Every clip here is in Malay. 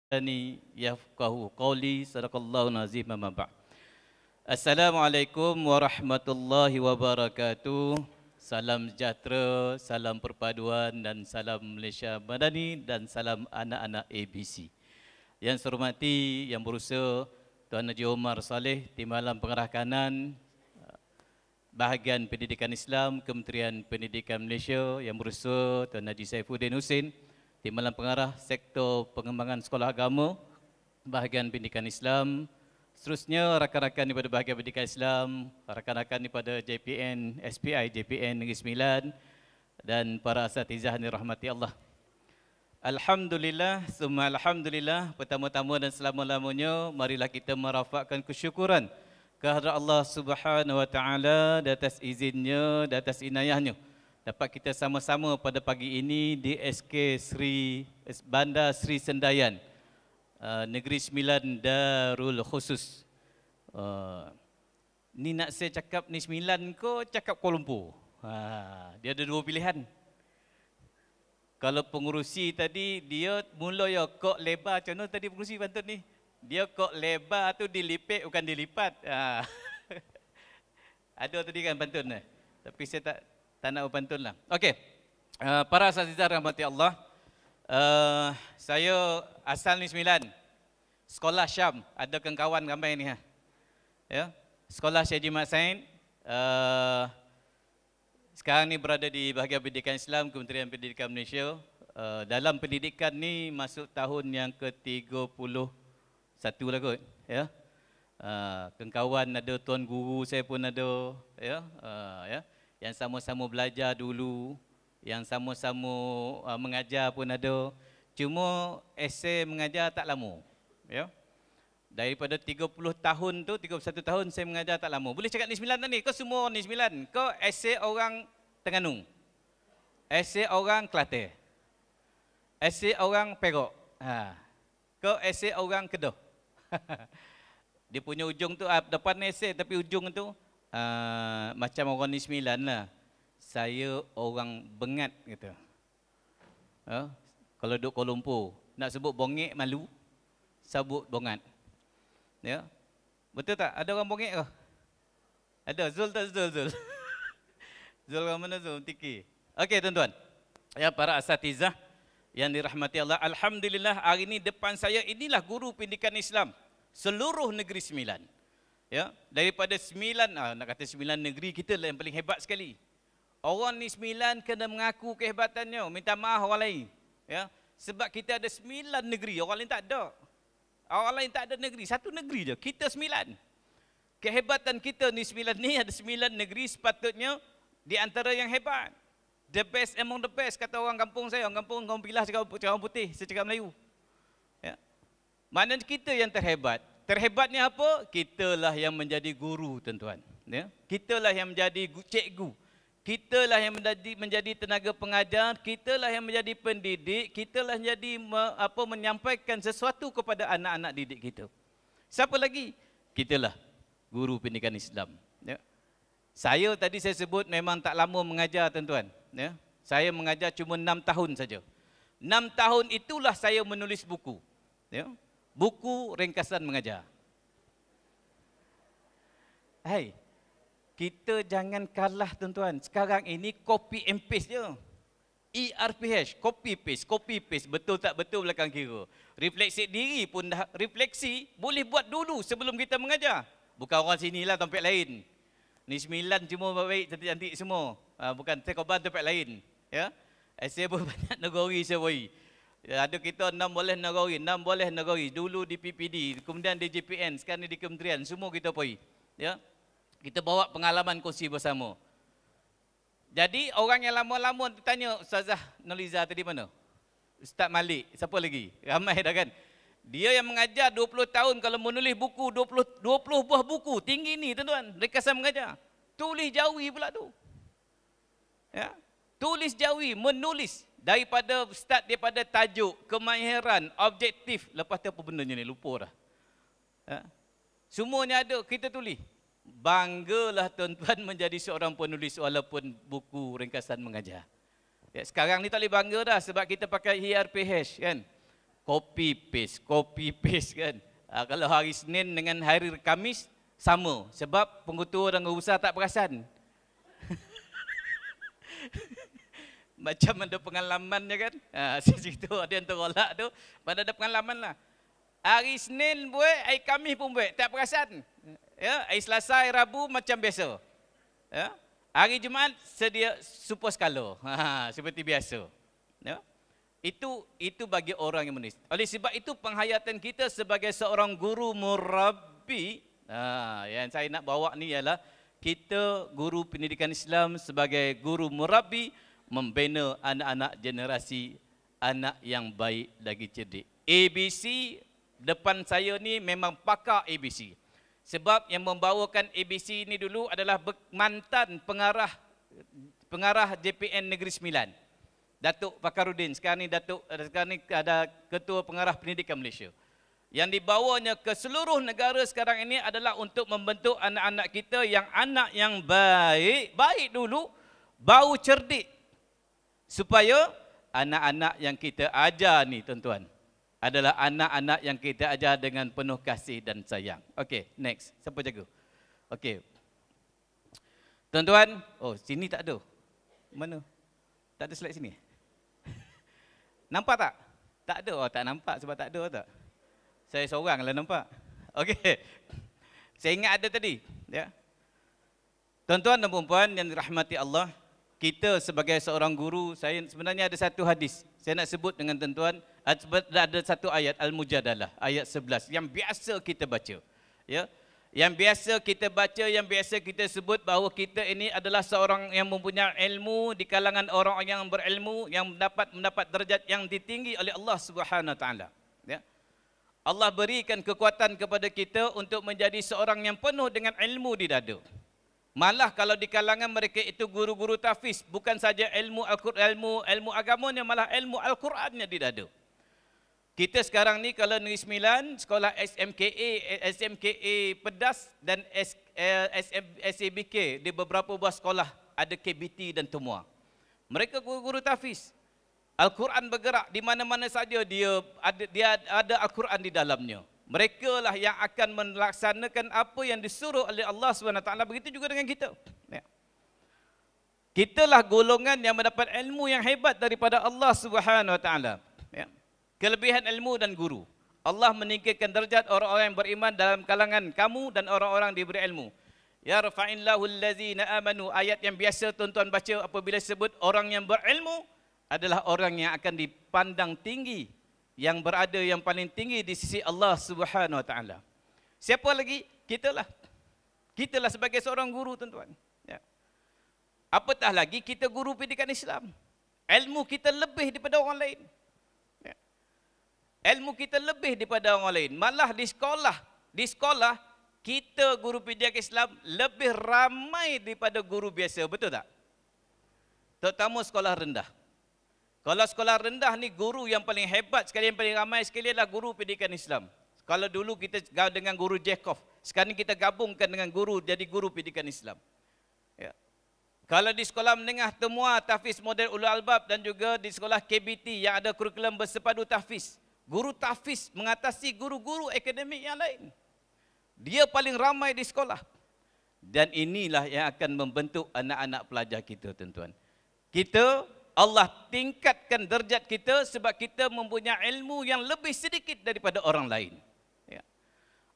yafqahu qawli. Sadaqallahu nazim. Amma ba'd. Assalamualaikum warahmatullahi wabarakatuh. Salam sejahtera, salam perpaduan dan salam Malaysia Madani dan salam anak-anak ABC. Yang saya hormati Yang Berusaha Tuan Haji Omar Saleh, Timbalan Pengarah Kanan Bahagian Pendidikan Islam, Kementerian Pendidikan Malaysia. Yang Berusaha Tuan Haji Saifuddin Husin, Timbalan Pengarah Sektor Pengembangan Sekolah Agama, Bahagian Pendidikan Islam. Seterusnya rakan-rakan daripada Bahagian Pendidikan Islam, rakan-rakan daripada JPN, SPI, JPN Negeri Sembilan dan para asatizah yang dirahmati Allah. Alhamdulillah, summa alhamdulillah. Pertama-tama dan selama-lamanya, marilah kita merafakkan kesyukuran kehadrat Allah Subhanahu Wa Taala di atas izinnya, di atas inayahnya. Dapat kita sama-sama pada pagi ini di Bandar Sri Sendayan, Negeri Sembilan Darul Khusus. Ni nak saya cakap ni Sembilan ke cakap Kuala Lumpur? Dia ada dua pilihan. Kalau pengurusi tadi dia mula ya kok lebar, macam mana tadi pengurusi Pantun ni? Dia kok lebar tu dilipet bukan dilipat. Ada tadi kan pantun ni. Tapi saya tak nak berpantun lah. Okey. Para asatizah rahmati Allah. Saya asal ni Sembilan. Sekolah Syam. Ada kawan ramai ni ha. Ya. Sekolah Syekh Jimat Sain. Sekarang ni berada di Bahagian Pendidikan Islam, Kementerian Pendidikan Malaysia. Dalam pendidikan ni masuk tahun yang ke-31 lah kot, ya. Kawan ada, tuan guru saya pun ada, ya. Yang sama-sama belajar dulu, yang sama-sama mengajar pun ada. Cuma esei mengajar tak lama, ya. Daripada 30 tahun tu, 31 tahun saya mengajar tak lama. Boleh cakap ni Sembilan ni, kau semua ni Sembilan. Kau esei orang Terengganu, esei orang Kelantan, esei orang Perak, kau esei orang Kedah. Dia punya ujung tu depan esei, tapi ujung tu macam orang ni Sembilan lah. Saya orang Bengat gitu. Kalau duduk Kuala Lumpur nak sebut Bongek malu, sebut Bongat. Ya. Betul tak? Ada orang Bongek ke? Ada. Zul tak Zul? Zul. Zul orang mana Zul? Tiki. Okey tuan-tuan. Ya, para asatizah yang dirahmati Allah. Alhamdulillah hari ini depan saya inilah guru pendidikan Islam seluruh negeri Sembilan. Ya, daripada Sembilan, nak kata Sembilan negeri kita lah yang paling hebat sekali. Orang ni Sembilan kena mengaku kehebatannya, minta maaf orang lain. Ya, sebab kita ada 9 negeri, orang lain tak ada. Orang lain tak ada negeri, satu negeri je. Kita 9. Kehebatan kita ni 9 ni ada 9 negeri, sepatutnya di antara yang hebat. The best among the best, kata orang kampung saya. Orang kampung pilah cakap orang putih, saya cakap Melayu. Ya. Maknanya kita yang terhebat. Terhebatnya apa? Kitalah yang menjadi guru, tuan-tuan. Ya. Kitalah yang menjadi cikgu. Kitalah yang menjadi tenaga pengajar. Kitalah yang menjadi pendidik. Kitalah yang jadi menyampaikan sesuatu kepada anak-anak didik kita. Siapa lagi? Kitalah guru pendidikan Islam. Ya. Saya tadi saya sebut memang tak lama mengajar, tuan-tuan. Ya. Saya mengajar cuma 6 tahun saja. 6 tahun itulah saya menulis buku. Ya. Buku ringkasan mengajar. Hai, kita jangan kalah tuan-tuan. Sekarang ini copy and paste je. ERPH, copy paste. Betul tak betul belakang kira. Refleksi diri pun dah refleksi boleh buat dulu sebelum kita mengajar. Bukan orang sinilah tempat lain. Ni 9 cuma baik cantik-cantik semua. Bukan Tekoban tempat lain. Ya. Saya pun banyak negeri saya beri. Ada kita 6 boleh negeri, 6 boleh negeri. Dulu di PPD, kemudian di JPN, sekarang di Kementerian, semua kita pergi. Ya. Kita bawa pengalaman kongsi bersama. Jadi orang yang lama-lama tanya, Ustazah Noliza tadi mana? Ustaz Malik, siapa lagi? Ramai dah kan? Dia yang mengajar 20 tahun kalau menulis buku 20 buah buku tinggi ni tuan-tuan, ringkasan mengajar. Tulis jawi pula tu. Ya. Tulis jawi, menulis daripada tajuk, kemahiran, objektif, lepas tu apa benda ni lupa dah. Ya. Semuanya ada kita tulis. Banggalah tuan-tuan menjadi seorang penulis walaupun buku ringkasan mengajar. Ya, sekarang ni tak boleh bangga dah sebab kita pakai ERPH kan. copy paste kan. Kalau hari Senin dengan hari Khamis sama, sebab pengutua dan usaha tak perasan. Macam ada pengalamannya kan. Situ ada yang terolak tu, pada ada pengalaman lah. Hari Senin buat, hari Khamis pun buat, tak perasan. Ya, hari Selasa, hari Rabu macam biasa. Ya. Hari Jumaat sedia super skala. Seperti biasa. Ya. Itu bagi orang yang menulis. Oleh sebab itu penghayatan kita sebagai seorang guru murabbi, yang saya nak bawa ni ialah kita guru pendidikan Islam sebagai guru murabbi membina anak-anak generasi anak yang baik lagi cerdik. ABC depan saya ni memang pakar ABC. Sebab yang membawakan ABC ni dulu adalah mantan pengarah JPN Negeri Sembilan, Datuk Fakarudin. Sekarang ni ada Ketua Pengarah Pendidikan Malaysia. Yang dibawanya ke seluruh negara sekarang ini adalah untuk membentuk anak-anak kita anak yang baik dulu, bau cerdik. Supaya anak-anak yang kita ajar ni tuan-tuan adalah anak-anak yang kita ajar dengan penuh kasih dan sayang. Okey, next. Siapa jaga? Okey. Tuan-tuan, sini tak ada. Mana? Tak ada slide sini. Nampak tak? Tak ada. Tak nampak sebab tak ada tak? Saya seorang lah nampak. Okey. Saya ingat ada tadi, ya. Tuan-tuan dan puan-puan yang dirahmati Allah, kita sebagai seorang guru, saya sebenarnya ada satu hadis. Saya nak sebut dengan tuan-tuan, ada satu ayat Al-Mujadalah, ayat 11 yang biasa kita baca. Ya. Yang biasa kita baca, yang biasa kita sebut bahawa kita ini adalah seorang yang mempunyai ilmu di kalangan orang yang berilmu, yang mendapat derajat yang ditinggi oleh Allah Subhanahu Wa Taala. Ya. Allah berikan kekuatan kepada kita untuk menjadi seorang yang penuh dengan ilmu di dada. Malah kalau di kalangan mereka itu guru-guru tahfiz, bukan saja ilmu ilmu agamanya, malah ilmu Al-Qurannya di dada. Kita sekarang ni kalau Negeri Sembilan, sekolah SMKA Pedas dan SABK di beberapa buah sekolah ada KBT dan Temua. Mereka guru-guru tahfiz. Al-Quran bergerak di mana-mana saja dia ada Al-Quran di dalamnya. Mereka lah yang akan melaksanakan apa yang disuruh oleh Allah SWT. Begitu juga dengan kita. Ya. Kita lah golongan yang mendapat ilmu yang hebat daripada Allah SWT. Ya. Kelebihan ilmu dan guru. Allah meningkatkan derajat orang-orang yang beriman dalam kalangan kamu dan orang-orang diberi ilmu. Ya rafa'illahu allazina amanu. Ayat yang biasa tuan-tuan baca apabila sebut orang yang berilmu adalah orang yang akan dipandang tinggi, yang berada yang paling tinggi di sisi Allah Subhanahu Wa Taala. Siapa lagi? Kitalah. Kitalah sebagai seorang guru, tuan-tuan. Ya. Apatah lagi kita guru pendidikan Islam. Ilmu kita lebih daripada orang lain. Ya. Ilmu kita lebih daripada orang lain. Malah di sekolah kita guru pendidikan Islam lebih ramai daripada guru biasa, betul tak? Terutama sekolah rendah. Kalau sekolah rendah ni guru yang paling hebat sekali, yang paling ramai sekali adalah guru pendidikan Islam. Kalau dulu kita dengan guru Jekov, sekarang kita gabungkan dengan guru jadi guru pendidikan Islam. Ya. Kalau di sekolah menengah Temua, tahfiz model ulul albab dan juga di sekolah KBT yang ada kurikulum bersepadu tahfiz, guru tahfiz mengatasi guru-guru akademik yang lain. Dia paling ramai di sekolah. Dan inilah yang akan membentuk anak-anak pelajar kita, tuan-tuan. Allah tingkatkan derajat kita sebab kita mempunyai ilmu yang lebih sedikit daripada orang lain. Ya.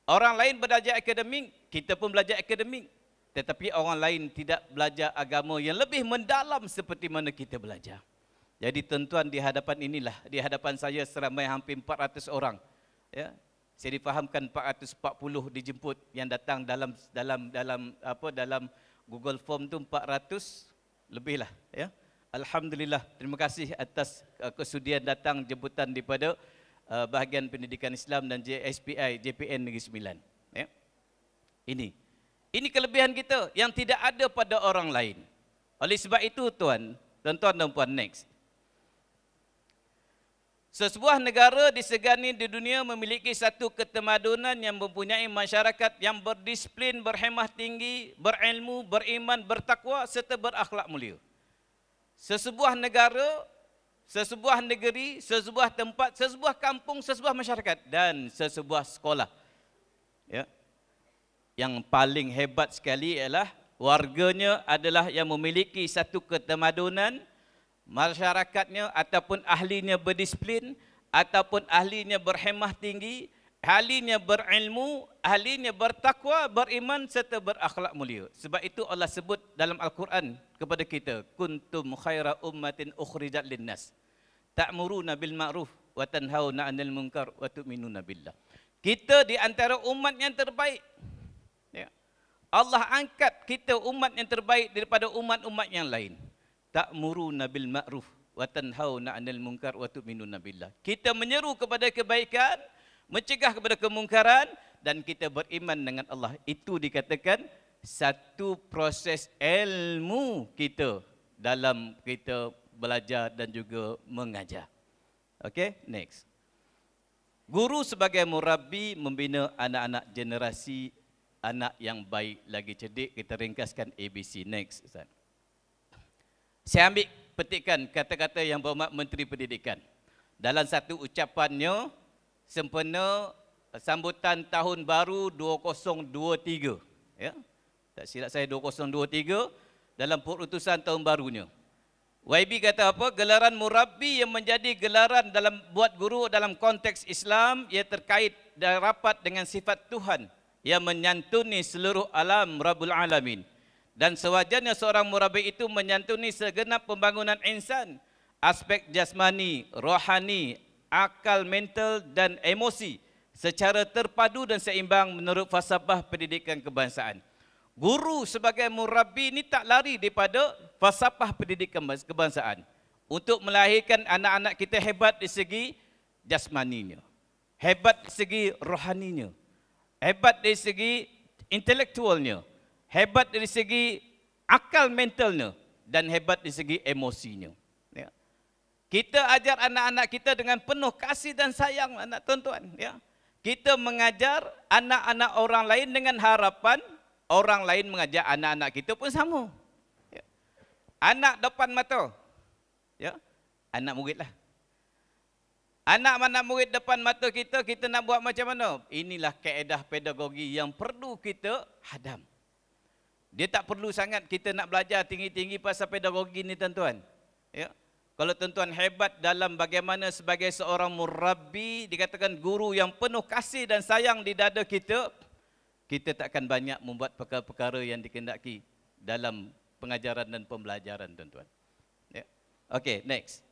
Orang lain belajar akademik, kita pun belajar akademik. Tetapi orang lain tidak belajar agama yang lebih mendalam seperti mana kita belajar. Jadi tuan-tuan, di hadapan saya seramai hampir 400 orang. Ya. Saya difahamkan 440 dijemput yang datang dalam Google Form tu 400 lebih lah. Ya. Alhamdulillah, terima kasih atas kesudian datang jemputan daripada bahagian pendidikan Islam dan JSPI, JPN Negeri Sembilan. Ya. Ini kelebihan kita yang tidak ada pada orang lain. Oleh sebab itu tuan-tuan dan puan, next. Sesebuah negara disegani di dunia memiliki satu ketemadunan yang mempunyai masyarakat yang berdisiplin, berhemah tinggi, berilmu, beriman, bertakwa serta berakhlak mulia. Sesebuah negara sesebuah negeri, sesebuah tempat, sesebuah kampung, sesebuah masyarakat dan sesebuah sekolah. Ya. Yang paling hebat sekali ialah warganya adalah yang memiliki satu ketamadunan, masyarakatnya ataupun ahlinya berdisiplin, ataupun ahlinya berhemah tinggi, ahlinya berilmu, ahlinya bertakwa, beriman serta berakhlak mulia. Sebab itu Allah sebut dalam Al-Quran kepada kita, kuntum khaira ummatin ukhrijat linnas ta'muruna bil ma'ruf wa tanhauna 'anil munkar wa tu'minuna billah. Kita di antara umat yang terbaik. Ya. Allah angkat kita umat yang terbaik daripada umat-umat yang lain. Ta'muruna bil ma'ruf wa tanhauna 'anil munkar wa tu'minuna billah. Kita menyeru kepada kebaikan, mencegah kepada kemungkaran dan kita beriman dengan Allah. Itu dikatakan satu proses ilmu kita dalam kita belajar dan juga mengajar. Okey, next. Guru sebagai murabbi membina anak-anak generasi anak yang baik lagi cerdik. Kita ringkaskan ABC. Next, Ustaz. Saya ambil petikan kata-kata yang berhormat Menteri Pendidikan. Dalam satu ucapannya sempena sambutan tahun baru 2023. Ya. Tak silap saya 2023 dalam perutusan tahun barunya. YB kata apa? Gelaran murabbi yang menjadi gelaran dalam buat guru dalam konteks Islam, ia terkait dan rapat dengan sifat Tuhan yang menyantuni seluruh alam Rabbul Alamin. Dan sewajarnya seorang murabbi itu menyantuni segenap pembangunan insan, aspek jasmani, rohani, akal, mental dan emosi secara terpadu dan seimbang menurut falsafah pendidikan kebangsaan. Guru sebagai murabbi ini tak lari daripada falsafah pendidikan kebangsaan untuk melahirkan anak-anak kita hebat di segi jasmaninya, hebat di segi rohaninya, hebat dari segi intelektualnya, hebat dari segi akal mentalnya dan hebat dari segi emosinya. Ya. Kita ajar anak-anak kita dengan penuh kasih dan sayang, anak tuan-tuan. Ya. Kita mengajar anak-anak orang lain dengan harapan orang lain mengajar anak-anak kita pun sama. Ya. Anak depan mata. Ya. Anak murid lah. Anak-anak murid depan mata kita, kita nak buat macam mana? Inilah kaedah pedagogi yang perlu kita hadam. Dia tak perlu sangat kita nak belajar tinggi-tinggi pasal pedagogi ni tuan-tuan. Ya. Kalau tuan-tuan hebat dalam bagaimana sebagai seorang murabbi, dikatakan guru yang penuh kasih dan sayang di dada kita, kita takkan banyak membuat perkara-perkara yang dikehendaki dalam pengajaran dan pembelajaran tuan-tuan. Ya. Okey, next.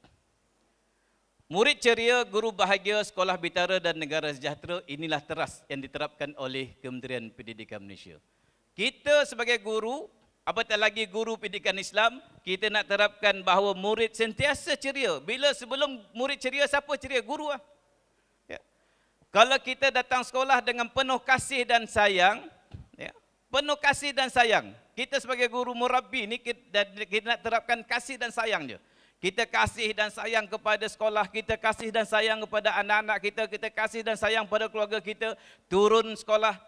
Murid ceria, guru bahagia, sekolah bitara dan negara sejahtera, inilah teras yang diterapkan oleh Kementerian Pendidikan Malaysia. Kita sebagai guru, apatah lagi guru pendidikan Islam, kita nak terapkan bahawa murid sentiasa ceria. Bila sebelum murid ceria, siapa ceria? Guru lah. Kalau kita datang sekolah dengan penuh kasih dan sayang, ya, penuh kasih dan sayang. Kita sebagai guru murabbi ni kita nak terapkan kasih dan sayang je. Kita kasih dan sayang kepada sekolah, kita kasih dan sayang kepada anak-anak kita kasih dan sayang pada keluarga kita. Turun sekolah,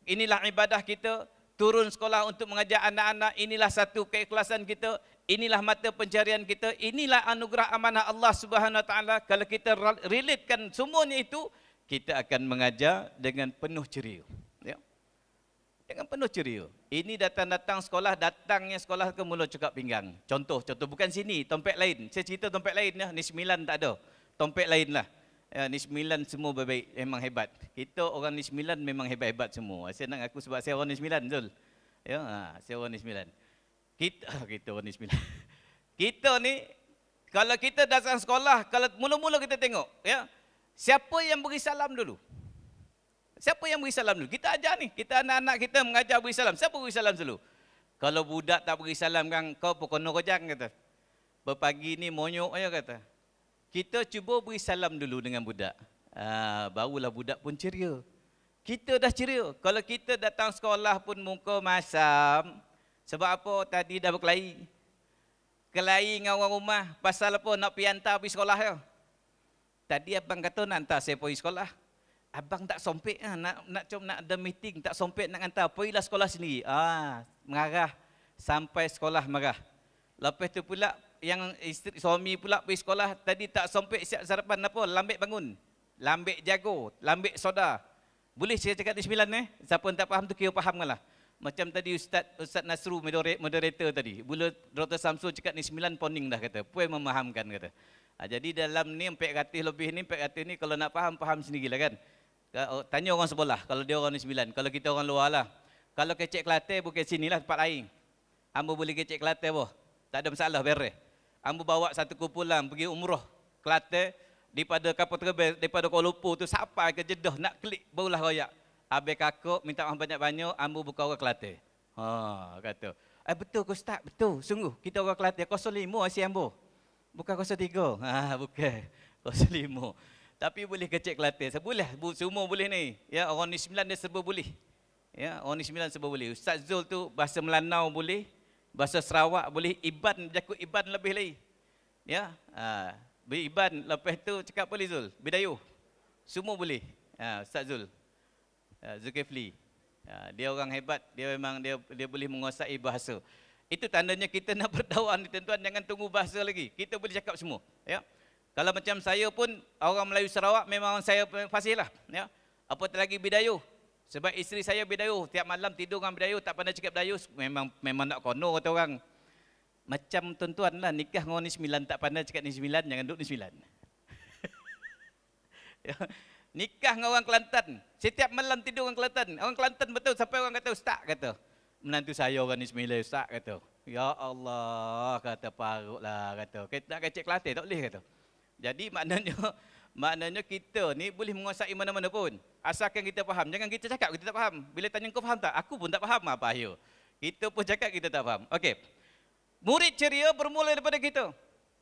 inilah ibadah kita. Turun sekolah untuk mengajar anak-anak, inilah satu keikhlasan kita. Inilah mata pencarian kita. Inilah anugerah amanah Allah Subhanahu Wa Taala. Kalau kita relatekan semuanya itu, kita akan mengajar dengan penuh ceria. Ya. Dengan penuh ceria. Ini datang sekolah, datangnya sekolah ke mula cekak pinggang. Contoh, bukan sini, tompek lain. Saya cerita tompek lain, ya. Ni 9 tak ada. Tompek lain lah. Ya, ni 9 semua baik, memang hebat. Kita orang ni 9 memang hebat-hebat semua. Saya nak aku sebab saya orang ni 9, Zul. Ya, saya orang ni 9. Kita orang ni 9. Kita ni, kalau kita datang sekolah, kalau mula-mula kita tengok, ya, siapa yang beri salam dulu? Siapa yang beri salam dulu? Kita ajar ni. Kita anak-anak kita mengajar beri salam. Siapa beri salam dulu? Kalau budak tak beri salam kan, kau pokoknya kojang kata. Berpagi ni monyok aja kata. Kita cuba beri salam dulu dengan budak. Barulah budak pun ceria. Kita dah ceria. Kalau kita datang sekolah pun muka masam. Sebab apa? Tadi dah berkelahi. Kelahi dengan orang rumah. Pasal apa? Nak pergi hantar pergi sekolah ya. Tadi abang kata nak hantar saya pergi sekolah. Abang tak sompet nak ada meeting, tak sompet nak hantar. Pergilah sekolah sendiri. Mengarah sampai sekolah marah. Lepas tu pula yang isteri, suami pula pergi sekolah, tadi tak sampai siap sarapan apa? Lambik bangun. Lambik jago, lambik soda. Boleh saya cakap ni 9 Siapa yang tak faham tu kira faham lah. Macam tadi Ustaz Nasru moderator tadi. Bila Dr. Samsul cakap ni 9 poning dah kata. Puan memahamkan kata. Jadi dalam ni 400 lebih ni, 400 ni kalau nak faham, faham sendirilah kan. Tanya orang sebelah kalau dia orang ni 9. Kalau kita orang luar lah. Kalau kecek Kelantan bukan sinilah tempat lain. Ambo boleh kecek Kelantan boh. Tak ada masalah beres. Ambo bawa satu kumpulan pergi umrah Kelantan daripada kapal terbang daripada Kuala Lumpur tu sampai ke Jeddah nak klik barulah royak. Habis kakak minta maaf banyak-banyak, ambo buka orang Kelantan. Kata. Betul ke Ustaz? Betul. Sungguh kita orang Kelantan 05 asyik ambo. Bukan 03. Bukan. 05. Tapi boleh kecek Kelantan. Boleh, semua boleh ni. Ya, orang ni 9 dia serba boleh. Ya, orang ni 9 serba boleh. Ustaz Zul tu bahasa Melanau boleh, bahasa Sarawak boleh, Iban jakut Iban lebih lagi. Ya, Iban lepas tu cakap boleh Zul, Bidayuh. Semua boleh. Ustaz Zul. Zulkifli. Dia orang hebat, dia memang dia boleh menguasai bahasa. Itu tandanya kita nak berdakwah ni tuan-tuan, jangan tunggu bahasa lagi. Kita boleh cakap semua, ya. Kalau macam saya pun orang Melayu Sarawak memang saya fasih lah, ya. Apatah lagi Bidayuh. Sebab isteri saya Bidayuh, tiap malam tidur dengan Bidayuh, tak pandai cakap Bidayuh, memang nak kono kata orang. Macam tuan-tuan lah, nikah dengan orang ni 9, tak pandai cakap ni 9, jangan duduk ni 9. Ya. Nikah dengan orang Kelantan, setiap malam tidur dengan Kelantan. Orang Kelantan betul, sampai orang kata, Ustaz kata, menantu saya orang ni 9 Ustaz kata. Ya Allah, kata parutlah kata. Kita nak kecek Kelantan tak boleh kata. Jadi maknanya kita ni boleh menguasai mana-mana pun. Asalkan kita faham. Jangan kita cakap kita tak faham. Bila tanya kau faham tak? Aku pun tak faham apa ayo. Kita pun cakap kita tak faham. Okey. Murid ceria bermula daripada kita.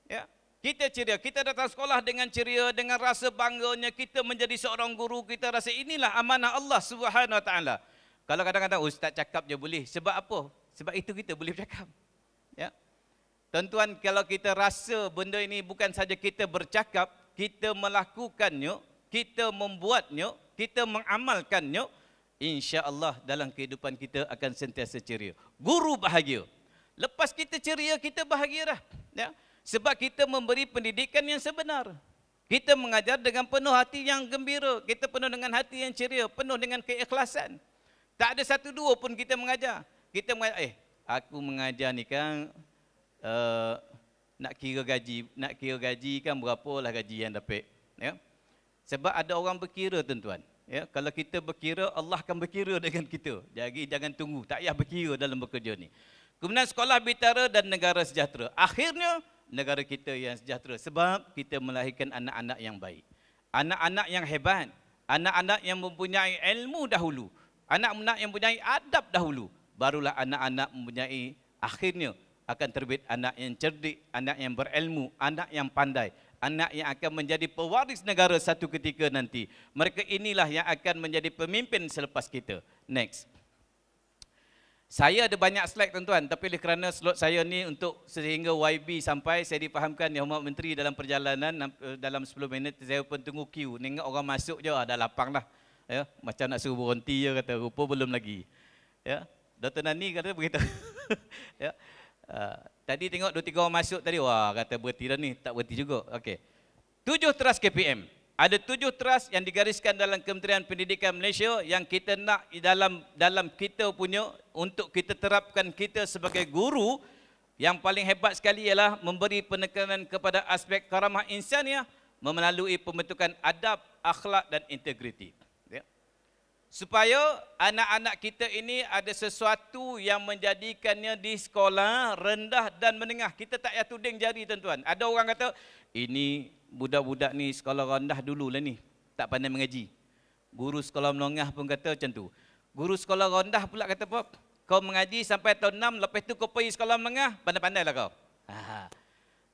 Ya. Kita ceria, kita datang sekolah dengan ceria, dengan rasa bangganya kita menjadi seorang guru, kita rasa inilah amanah Allah Subhanahu Wa Taala. Kalau kadang-kadang ustaz cakap je boleh. Sebab apa? Sebab itu kita boleh bercakap. Ya. Tuan-tuan, kalau kita rasa benda ini bukan saja kita bercakap, kita melakukannya, kita membuatnya, kita mengamalkannya, insya-Allah dalam kehidupan kita akan sentiasa ceria. Guru bahagia. Lepas kita ceria, kita bahagia dah. Ya. Sebab kita memberi pendidikan yang sebenar. Kita mengajar dengan penuh hati yang gembira. Kita penuh dengan hati yang ceria. Penuh dengan keikhlasan. Tak ada satu dua pun kita mengajar. Kita mengajar, aku mengajar ni kan, nak kira gaji kan berapalah gaji yang dapat. Ya? Sebab ada orang berkira tuan-tuan. Ya? Kalau kita berkira, Allah akan berkira dengan kita. Jadi jangan tunggu. Tak payah berkira dalam bekerja ni. Kemudian sekolah Bintara dan negara sejahtera. Akhirnya, negara kita yang sejahtera sebab kita melahirkan anak-anak yang baik, anak-anak yang hebat, anak-anak yang mempunyai ilmu dahulu, anak-anak yang mempunyai adab dahulu, barulah anak-anak mempunyai, akhirnya akan terbit anak yang cerdik, anak yang berilmu, anak yang pandai, anak yang akan menjadi pewaris negara satu ketika nanti. Mereka inilah yang akan menjadi pemimpin selepas kita. Next. Saya ada banyak slide tuan-tuan, tapi kerana slot saya ni untuk sehingga YB sampai, saya difahamkan Yang Hormat Menteri dalam perjalanan dalam 10 minit, saya pun tunggu queue. Tengok orang masuk je, dah lapang dah. Ya, macam nak suruh berhenti je kata, rupa belum lagi. Ya, Dr. Nani kata begitu. Ya. Tadi tengok 2-3 orang masuk tadi, wah kata berhenti dah ni, tak berhenti juga. Okey. 7 trust KPM. Ada 7 trust yang digariskan dalam Kementerian Pendidikan Malaysia yang kita nak dalam kita punya, untuk kita terapkan kita sebagai guru. Yang paling hebat sekali ialah memberi penekanan kepada aspek karamah insaniah melalui pembentukan adab, akhlak dan integriti. Ya. Supaya anak-anak kita ini ada sesuatu yang menjadikannya di sekolah rendah dan menengah. Kita tak payah tuding jari tuan-tuan. Ada orang kata, ini budak-budak ni sekolah rendah dululah ni, tak pandai mengaji. Guru sekolah menengah pun kata macam tu. Guru sekolah rendah pula kata apa? Kau mengaji sampai tahun 6, lepas tu kau pergi sekolah menengah, pandai-pandailah kau.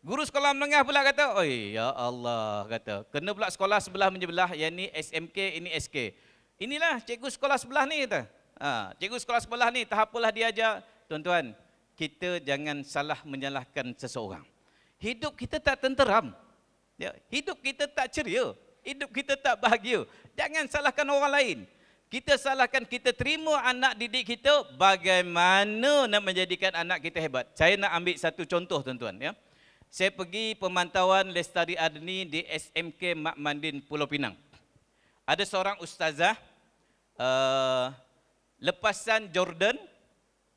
Guru sekolah menengah pula kata, oi ya Allah, kata, kena pula sekolah sebelah menyebelah, yang ni SMK, ini SK. Inilah cikgu sekolah sebelah ni kata. Cikgu sekolah sebelah ni, tak apalah dia ajar. Tuan-tuan, kita jangan salah menyalahkan seseorang. Hidup kita tak tenteram. Ya, hidup kita tak ceria, hidup kita tak bahagia. Jangan salahkan orang lain. Kita salahkan, kita terima anak didik kita, bagaimana nak menjadikan anak kita hebat. Saya nak ambil satu contoh tuan-tuan. Ya. Saya pergi pemantauan Lestari Adni di SMK Mak Mandin Pulau Pinang. Ada seorang ustazah lepasan Jordan,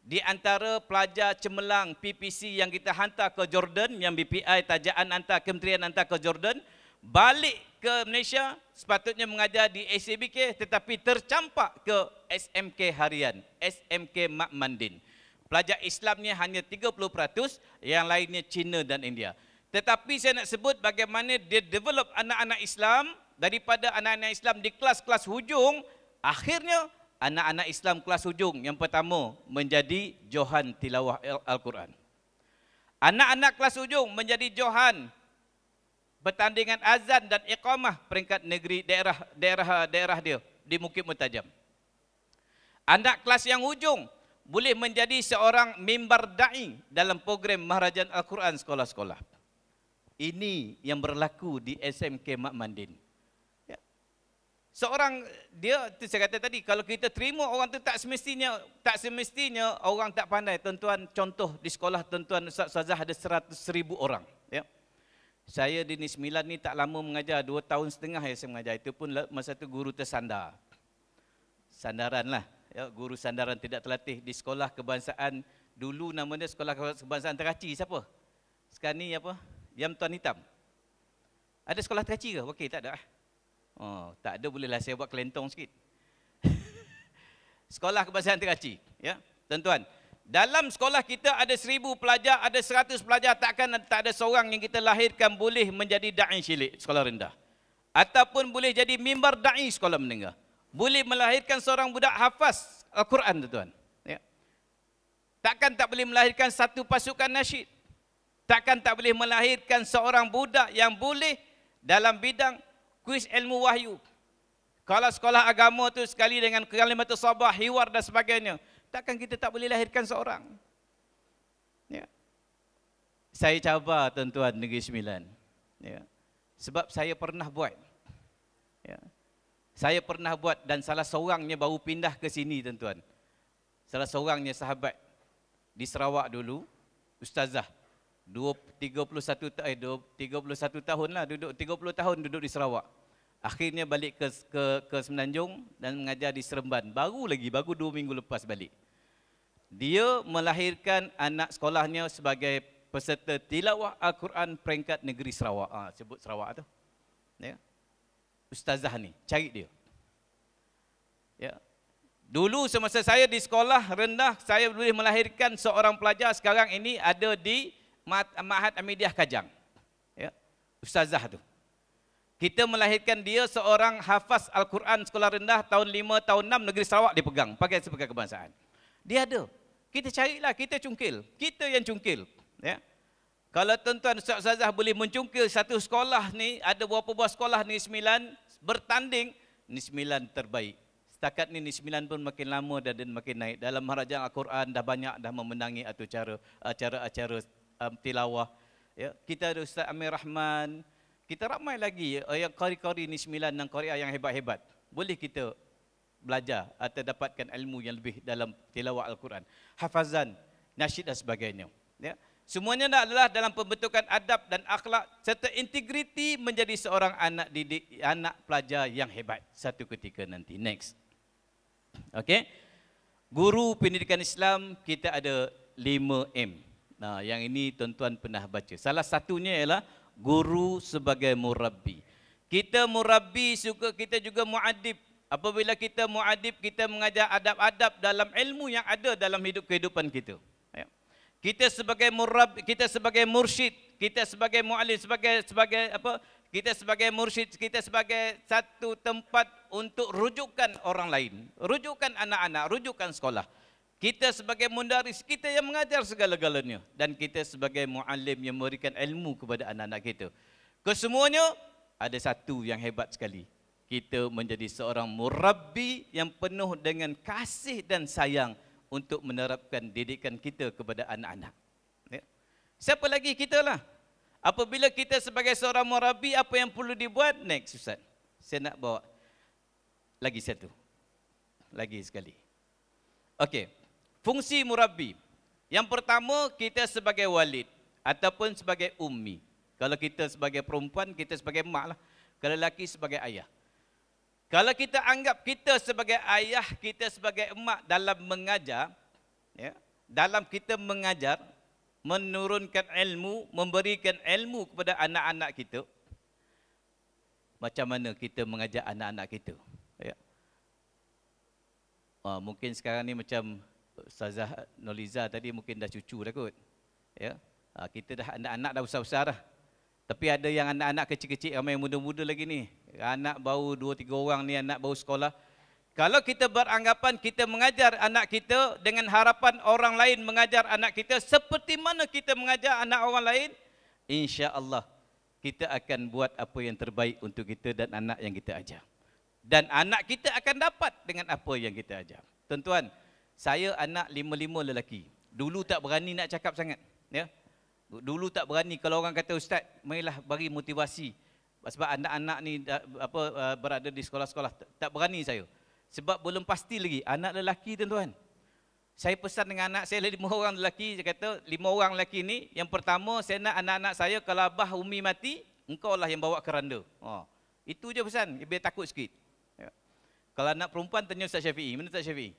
di antara pelajar cemerlang PPC yang kita hantar ke Jordan, yang BPI tajaan hantar, Kementerian hantar ke Jordan, balik ke Malaysia, sepatutnya mengajar di SABK tetapi tercampak ke SMK harian, SMK Mak Mandin. Pelajar Islamnya hanya 30%, yang lainnya Cina dan India. Tetapi saya nak sebut bagaimana dia develop anak-anak Islam, daripada anak-anak Islam di kelas-kelas hujung, akhirnya anak-anak Islam kelas hujung yang pertama menjadi johan tilawah Al-Quran. Anak-anak kelas hujung menjadi johan pertandingan azan dan iqamah peringkat negeri daerah dia di Bukit Mutajam. Anak kelas yang hujung boleh menjadi seorang mimbar da'i dalam program Maharajan Al-Quran sekolah-sekolah. Ini yang berlaku di SMK Mak Mandin. Ya. Seorang dia, itu saya kata tadi, kalau kita terima orang tu tak semestinya orang tak pandai. Tuan-tuan, contoh di sekolah tuan-tuan Ustazah ada 100,000 orang. Ya. Saya di Negeri Sembilan ni tak lama mengajar, 2 tahun setengah ya saya mengajar. Itu pun masa tu guru tersandar. Sandaran lah. Ya, guru sandaran tidak terlatih di sekolah kebangsaan. Dulu nama dia sekolah kebangsaan Teraci. Siapa? Sekarang ni apa? Yam Tuan Hitam. Ada sekolah Teraci ke? Okey, tak ada. Oh, tak ada, bolehlah saya buat kelentong sikit. Sekolah kebangsaan Teraci. Ya, tuan-tuan. Dalam sekolah kita ada 1,000 pelajar, ada 100 pelajar, tak ada seorang yang kita lahirkan boleh menjadi da'i syilik sekolah rendah. Ataupun boleh jadi mimbar da'i sekolah menengah. Boleh melahirkan seorang budak hafaz Al-Quran, tuan-tuan. Ya. Takkan tak boleh melahirkan satu pasukan nasyid. Takkan tak boleh melahirkan seorang budak yang boleh dalam bidang kuis ilmu wahyu. Kalau sekolah agama tu sekali dengan kalimat sabah, hiwar dan sebagainya, takkan kita tak boleh lahirkan seorang. Ya. Saya cabar tuan-tuan Negeri Sembilan. Ya. Sebab saya pernah buat. Ya. Saya pernah buat dan salah seorangnya baru pindah ke sini tuan-tuan. Salah seorangnya sahabat di Sarawak dulu, ustazah. 31 tahun lah duduk, 30 tahun duduk di Sarawak. Akhirnya balik ke Semenanjung dan mengajar di Seremban. Baru 2 minggu lepas balik. Dia melahirkan anak sekolahnya sebagai peserta tilawah Al-Quran peringkat negeri Sarawak. Sebut Sarawak tu. Ya. Ustazah ni, cari dia. Ya. Dulu semasa saya di sekolah rendah, saya boleh melahirkan seorang pelajar. Sekarang ini ada di Ma'had Amidiyah Kajang. Ya. Ustazah tu. Kita melahirkan dia seorang hafaz Al-Quran sekolah rendah tahun 5, tahun 6 negeri Sarawak dipegang, pakai sebagai kebangsaan. Dia ada. Kita carilah, kita cungkil. Kita yang cungkil. Ya. Kalau tuan-tuan Ustazah boleh mencungkil satu sekolah ni, ada berapa buah sekolah ni 9 bertanding, ni 9 terbaik. Setakat ni 9 pun makin lama dan makin naik. Dalam Maharajan Al-Quran dah banyak dah memenangi acara-acara tilawah. Ya. Kita ada Ustaz Amir Rahman. Kita ramai lagi yang qari-qari ni 9 dan qari'ah yang hebat-hebat. Boleh kita belajar atau dapatkan ilmu yang lebih dalam tilawah Al-Quran. Hafazan, nasyid dan sebagainya. Ya. Semuanya adalah dalam pembentukan adab dan akhlak serta integriti menjadi seorang anak didik, anak pelajar yang hebat satu ketika nanti. Next. Okey. Guru pendidikan Islam kita ada 5M. Nah, yang ini tuan-tuan pernah baca. Salah satunya ialah guru sebagai murabbi. Kita murabbi suka, kita juga muadib. Apabila kita muadib, kita mengajar adab-adab dalam ilmu yang ada dalam kehidupan kita. Kita sebagai murabbi, kita sebagai mursyid, kita sebagai muallim, kita sebagai mursyid, kita sebagai satu tempat untuk rujukan orang lain, rujukan anak-anak, rujukan sekolah. Kita sebagai mundaris, kita yang mengajar segala-galanya, dan kita sebagai muallim yang memberikan ilmu kepada anak-anak kita. Kesemuanya ada satu yang hebat sekali. Kita menjadi seorang murabbi yang penuh dengan kasih dan sayang untuk menerapkan didikan kita kepada anak-anak. Ya. Siapa lagi kita lah? Apabila kita sebagai seorang murabbi, apa yang perlu dibuat? Next, Ustaz. Saya nak bawa lagi satu. Lagi sekali. Okey. Fungsi murabbi. Yang pertama, kita sebagai walid. ataupun sebagai ummi. Kalau kita sebagai perempuan, kita sebagai mak lah. Kalau lelaki sebagai ayah. Kalau kita anggap kita sebagai ayah, kita sebagai emak dalam mengajar, ya, dalam kita mengajar, menurunkan ilmu, memberikan ilmu kepada anak-anak kita, macam mana kita mengajar anak-anak kita? Ya. Mungkin sekarang ni macam Ustazah Noliza tadi mungkin dah cucu dah kot. Ya. Kita dah anak-anak dah besar-besar dah. Tapi ada yang anak-anak kecil-kecil, ramai muda-muda lagi ni. Anak baru 2-3 orang ni, anak baru sekolah. Kalau kita beranggapan kita mengajar anak kita dengan harapan orang lain mengajar anak kita seperti mana kita mengajar anak orang lain, insya-Allah kita akan buat apa yang terbaik untuk kita dan anak yang kita ajar. Dan anak kita akan dapat dengan apa yang kita ajar. Tuan-tuan, saya anak 5 lelaki. Dulu tak berani nak cakap sangat, ya. Dulu tak berani kalau orang kata ustaz, marilah bagi motivasi. Sebab anak-anak ni berada di sekolah-sekolah, tak berani saya. Sebab belum pasti lagi anak lelaki, tuan-tuan. Saya pesan dengan anak saya 5 orang lelaki, saya kata 5 orang lelaki ni, yang pertama saya nak anak-anak saya kalau abah umi mati, engkau lah yang bawa keranda. Itu je pesan, biar takut sikit. Ya. Kalau anak perempuan tanya Ustaz Syafi'i, mana Ustaz Syafi'i?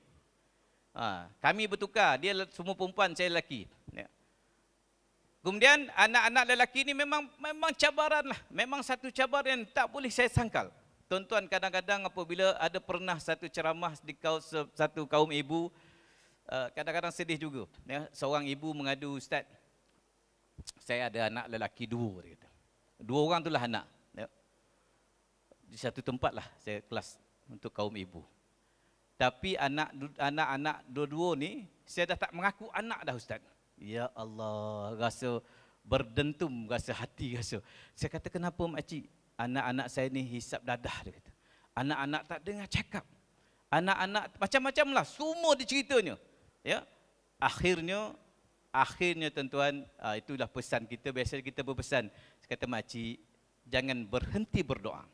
Kami bertukar, dia semua perempuan, saya lelaki. Ya. Kemudian anak-anak lelaki ni memang cabaran lah. Memang satu cabaran yang tak boleh saya sangkal. Tuan-tuan, kadang-kadang apabila ada pernah satu ceramah di satu kaum ibu, kadang-kadang sedih juga. Ya, seorang ibu mengadu, ustaz, saya ada anak lelaki 2. Dia kata. 2 orang itulah anak. Ya. Di satu tempat lah saya kelas untuk kaum ibu. Tapi anak-anak 2 ni, saya dah tak mengaku anak dah ustaz. Ya Allah, rasa berdentum, rasa hati rasa. Saya kata, kenapa makcik? Anak-anak saya ni hisap dadah, dia kata. Anak-anak tak dengar cakap. Anak-anak macam-macam lah, semua diceritanya. Ya, akhirnya tuan-tuan, itulah pesan kita. Biasa kita berpesan. Saya kata, makcik, jangan berhenti berdoa.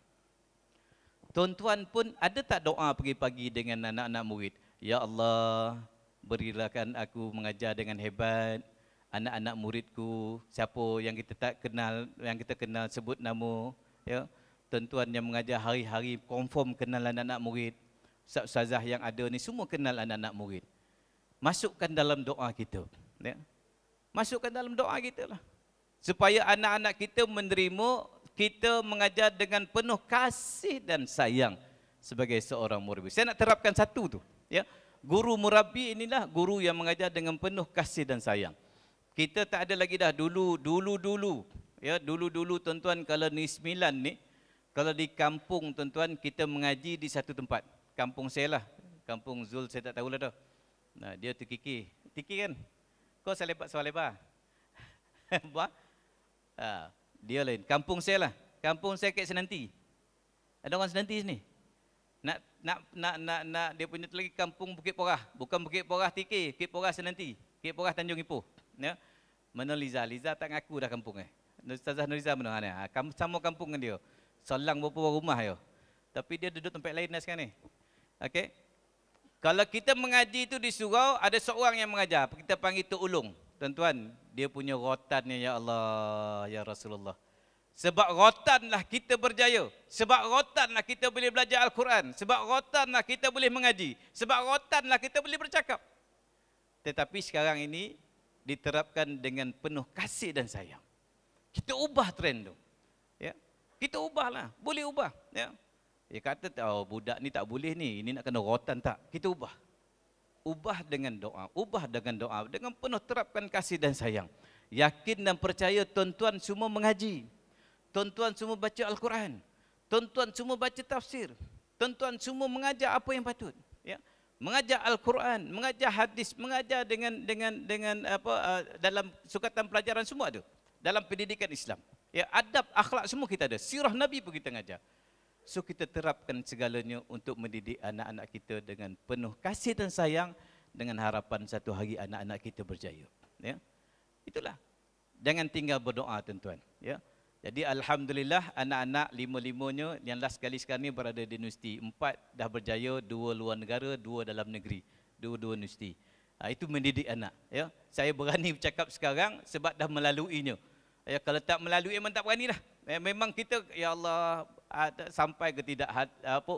Tuan-tuan pun ada tak doa pagi-pagi dengan anak-anak murid? Ya Allah, berilah aku mengajar dengan hebat, anak-anak muridku, siapa yang kita tak kenal, yang kita kenal sebut nama, ya. Tuan-tuan yang mengajar hari-hari confirm kenal anak-anak murid. Ustazah yang ada ni semua kenal anak-anak murid. Masukkan dalam doa kita, ya. Masukkan dalam doa kita lah. Supaya anak-anak kita menerima kita mengajar dengan penuh kasih dan sayang sebagai seorang murid. Saya nak terapkan satu tu, ya. Guru murabi inilah guru yang mengajar dengan penuh kasih dan sayang. Kita tak ada lagi dah dulu. Ya, dulu tuan-tuan, kalau ni 9 ni, kalau di kampung tuan-tuan, kita mengaji di satu tempat. Kampung saya lah. Kampung Zul saya tak tahulah dah. Nah, dia terkikir. Tikir kan? Kau selebar. Dia lain. Kampung saya lah. Kampung saya kat Senanti. Ada orang Senanti sini? Nak dia punya tu lagi kampung Bukit Porah. Bukan Bukit Porah Tikir, Bukit Porah Senanti. Bukit Porah Tanjung Ipoh. Ya. Mana Liza? Liza tak ngaku dah kampung Ustazah Nuriza mana ni? Sama kampung dengan dia. Selang beberapa rumah dia. Tapi dia duduk tempat lain dah sekarang ni. Okey. Kalau kita mengaji itu di surau, ada seorang yang mengajar. Kita panggil Tok Ulung. Tuan-tuan, dia punya rotannya, ya Allah, ya Rasulullah. Sebab rotanlah kita berjaya. Sebab rotanlah kita boleh belajar Al-Quran. Sebab rotanlah kita boleh mengaji. Sebab rotanlah kita boleh bercakap. Tetapi sekarang ini diterapkan dengan penuh kasih dan sayang. Kita ubah trend tu. Ya. Kita ubahlah. Boleh ubah. Ya. Dia kata, budak ni tak boleh ni. Ini nak kena rotan tak? Kita ubah. Ubah dengan doa. Ubah dengan doa. Dengan penuh terapkan kasih dan sayang. Yakin dan percaya tuan-tuan semua mengaji. Tuan-tuan semua baca Al-Quran. Tuan-tuan semua baca tafsir. Tuan-tuan semua mengajar apa yang patut. Ya. Mengajar Al-Quran, mengajar hadis, mengajar dengan dalam sukatan pelajaran semua ada. Dalam pendidikan Islam. Ya, adab, akhlak semua kita ada. Sirah Nabi pun kita mengajar. So kita terapkan segalanya untuk mendidik anak-anak kita dengan penuh kasih dan sayang, dengan harapan satu hari anak-anak kita berjaya. Ya. Itulah. Jangan tinggal berdoa, tuan-tuan. Ya. Jadi alhamdulillah anak-anak 5-5-nya yang last sekali sekarang ni berada di universiti. 4 dah berjaya, 2 luar negara, 2 dalam negeri. 2 universiti. Itu mendidik anak. Ya, saya berani bercakap sekarang sebab dah melaluinya. Ya, kalau tak melalui memang tak berani dah. Memang kita, ya Allah, sampai ke tidak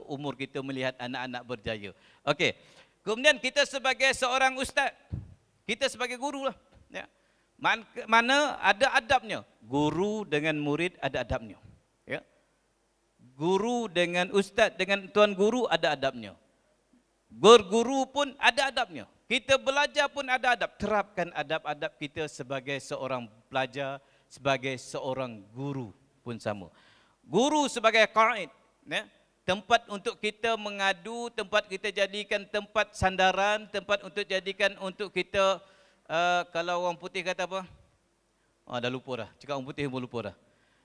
umur kita melihat anak-anak berjaya. Okey. Kemudian kita sebagai seorang ustaz, kita sebagai guru lah. Ya. Mana ada adabnya. Guru dengan murid ada adabnya. Ya. Guru dengan ustaz, dengan tuan guru ada adabnya. Berguru pun ada adabnya. Kita belajar pun ada adab. Terapkan adab-adab kita sebagai seorang pelajar, sebagai seorang guru pun sama. Guru sebagai qaid, ya, tempat untuk kita mengadu, tempat kita jadikan tempat sandaran, tempat untuk jadikan untuk kita, kalau orang putih kata apa? Dah lupa dah. Cakap orang putih pun lupa dah.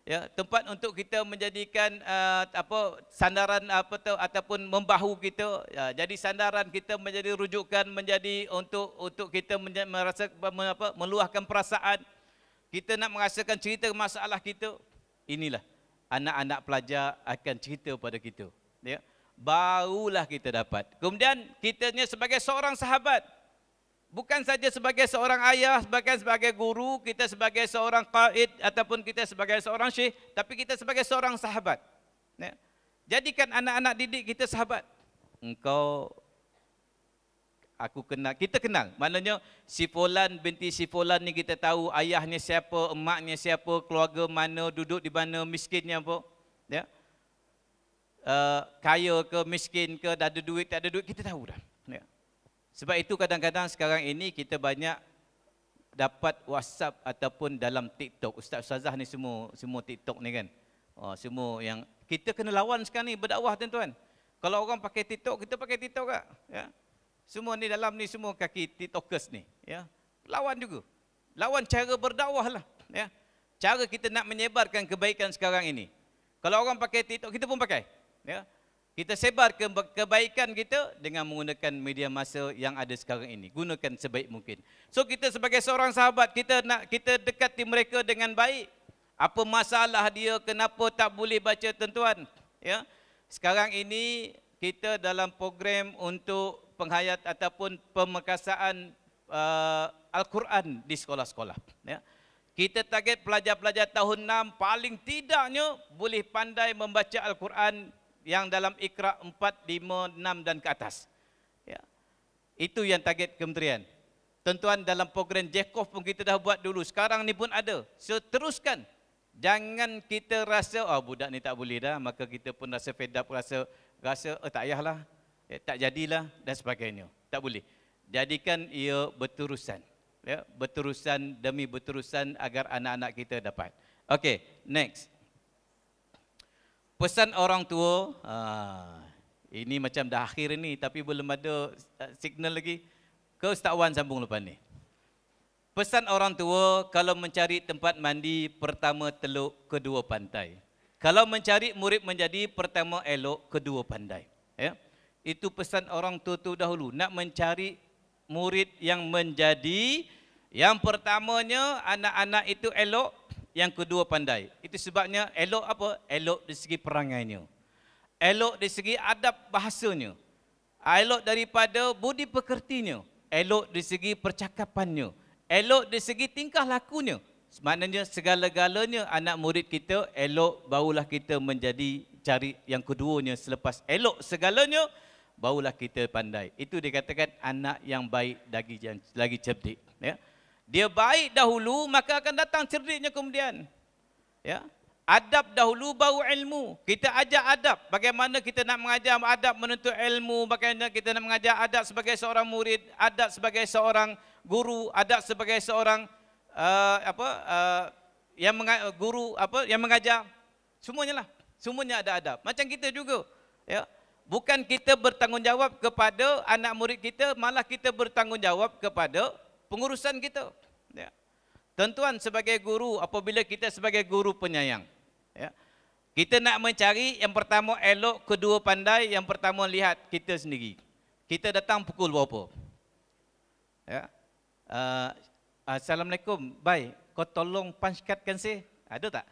Ya, tempat untuk kita menjadikan sandaran ataupun membahu kita, ya, jadi sandaran kita, menjadi rujukan, menjadi untuk kita merasa meluahkan perasaan. Kita nak merasakan cerita masalah kita, inilah anak-anak pelajar akan cerita pada kita, ya. Barulah kita dapat. Kemudian kitanya sebagai seorang sahabat, bukan saja sebagai seorang ayah, sebagai guru, kita sebagai seorang qaid ataupun kita sebagai seorang syekh, tapi kita sebagai seorang sahabat. Ya. Jadikan anak-anak didik kita sahabat. Engkau, aku kenal, kita kenal. Maknanya si fulan binti si fulan ni kita tahu ayahnya siapa, emaknya siapa, keluarga mana, duduk di mana, miskinnya apa. Ya. Kaya ke miskin ke, dah ada duit tak ada duit, kita tahu dah. Ya. Sebab itu kadang-kadang sekarang ini kita banyak dapat WhatsApp ataupun dalam TikTok. Ustaz-ustazah ni semua TikTok ni kan. Semua yang kita kena lawan sekarang ni berdakwah tuan-tuan. Kalau orang pakai TikTok, kita pakai TikTok tak? Ya. Semua ni dalam ni semua kaki TikTokers ni, ya. Lawan juga. Lawan cara berdakwah lah, ya. Cara kita nak menyebarkan kebaikan sekarang ini. Kalau orang pakai TikTok, kita pun pakai, ya. Kita sebar kebaikan kita dengan menggunakan media masa yang ada sekarang ini. Gunakan sebaik mungkin. So kita sebagai seorang sahabat, kita dekati mereka dengan baik. Apa masalah dia, kenapa tak boleh baca tuan-tuan? Ya. Sekarang ini kita dalam program untuk penghayat ataupun pemekasaan Al-Quran di sekolah-sekolah. Ya. Kita target pelajar-pelajar tahun 6 paling tidaknya boleh pandai membaca Al-Quran yang dalam Iqra 4, 5, 6 dan ke atas. Ya. Itu yang target kementerian. Tentuan dalam program Jekov pun kita dah buat dulu. Sekarang ni pun ada. So teruskan. Jangan kita rasa, budak ni tak boleh dah. Maka kita pun rasa fed up, rasa tak payahlah. Tak jadilah dan sebagainya. Tak boleh. Jadikan ia berterusan. Ya. Berterusan demi berterusan agar anak-anak kita dapat. Okey, next. Pesan orang tua, ini macam dah akhir ini tapi belum ada signal lagi. Ke Ustaz Wan sambung lepas ni. Pesan orang tua, kalau mencari tempat mandi, pertama teluk, kedua pantai. Kalau mencari murid menjadi, pertama elok, kedua pandai. Ya? Itu pesan orang tua tu dahulu. Nak mencari murid yang menjadi, yang pertamanya anak-anak itu elok, yang kedua pandai. Itu sebabnya elok apa? Elok dari segi perangainya. Elok dari segi adab bahasanya. Elok daripada budi pekertinya. Elok dari segi percakapannya. Elok dari segi tingkah lakunya. Maknanya segala-galanya anak murid kita elok, barulah kita menjadi cari yang keduanya. Selepas elok segalanya, barulah kita pandai. Itu dikatakan anak yang baik lagi cerdik. Ya. Dia baik dahulu, maka akan datang cerdiknya kemudian. Ya. Adab dahulu, baru ilmu. Kita ajar adab. Bagaimana kita nak mengajar adab menuntut ilmu, bagaimana kita nak mengajar adab sebagai seorang murid, adab sebagai seorang guru, adab sebagai seorang yang mengajar. Semuanya lah. Semuanya ada adab. Macam kita juga. Ya. Bukan kita bertanggungjawab kepada anak murid kita, malah kita bertanggungjawab kepada pengurusan kita. Ya. Tentuan sebagai guru, apabila kita sebagai guru penyayang, ya, kita nak mencari yang pertama elok, kedua pandai, yang pertama lihat kita sendiri. Kita datang pukul berapa? Ya. Assalamualaikum, baik, kau tolong punch cardkan saya. Ada tak?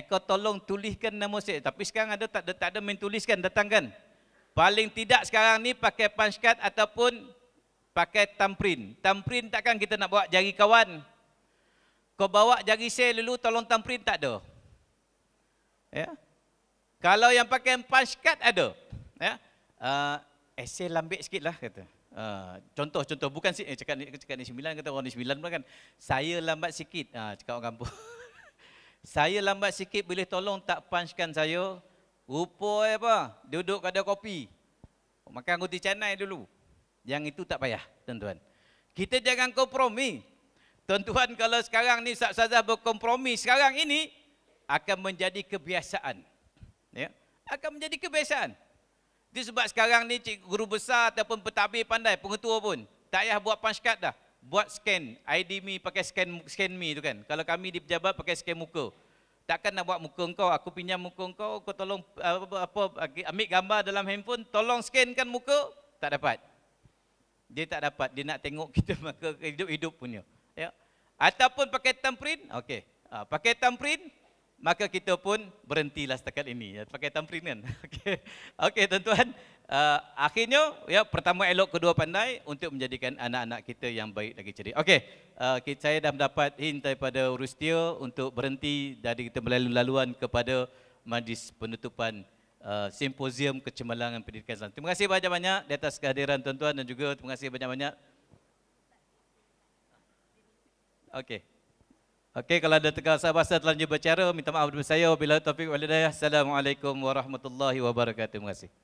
Kau tolong tuliskan nama saya. Tapi sekarang ada tak ada main tuliskan, datangkan. Paling tidak sekarang ni pakai punch card ataupun pakai thumbprint. Thumbprint takkan kita nak bawa jari kawan. Kau bawa jari saya dulu, tolong thumbprint tak ada. Ya. Kalau yang pakai punch card ada. Ya. Saya lambik sikit lah kata. Contoh, bukan cakap ni 9, kata orang ni 9 pula kan. Saya lambat sikit, cakap orang kampung. Saya lambat sikit, boleh tolong tak punchkan saya? Rupa apa? Duduk kedai kopi. Makan roti canai dulu. Yang itu tak payah, tuan-tuan. Kita jangan kompromi. Tuan-tuan, kalau sekarang ni Ustaz-Ustazah berkompromi, sekarang ini akan menjadi kebiasaan. Ya? Akan menjadi kebiasaan. Itu sebab sekarang ni cikgu guru besar ataupun pentadbir pandai, pengetua pun tak payah buat punch card dah. Buat scan, ID me pakai scan me tu kan. Kalau kami di pejabat pakai scan muka. Takkan nak buat muka engkau, aku pinjam muka engkau, kau tolong ambil gambar dalam handphone, tolong scankan muka, tak dapat. Dia tak dapat, dia nak tengok kita maka hidup-hidup punya. Ya. Ataupun pakai thumbprint, okey. Pakai thumbprint, maka kita pun berhentilah setakat ini. Pakai thumbprint kan. Okey tuan-tuan. Akhirnya, ya, pertama elok, kedua pandai untuk menjadikan anak-anak kita yang baik lagi cerdik. Okey, saya dah mendapat hint daripada Rustia untuk berhenti dari kita melalui laluan kepada majlis penutupan simposium kecemerlangan pendidikan Islam. Terima kasih banyak-banyak di atas kehadiran tuan-tuan dan juga terima kasih banyak-banyak. Okey. Okey, kalau ada terkasar bahasa terlanjur berbicara, minta maaf daripada saya. Wabillahi taufiq wal hidayah. Assalamualaikum warahmatullahi wabarakatuh. Terima kasih.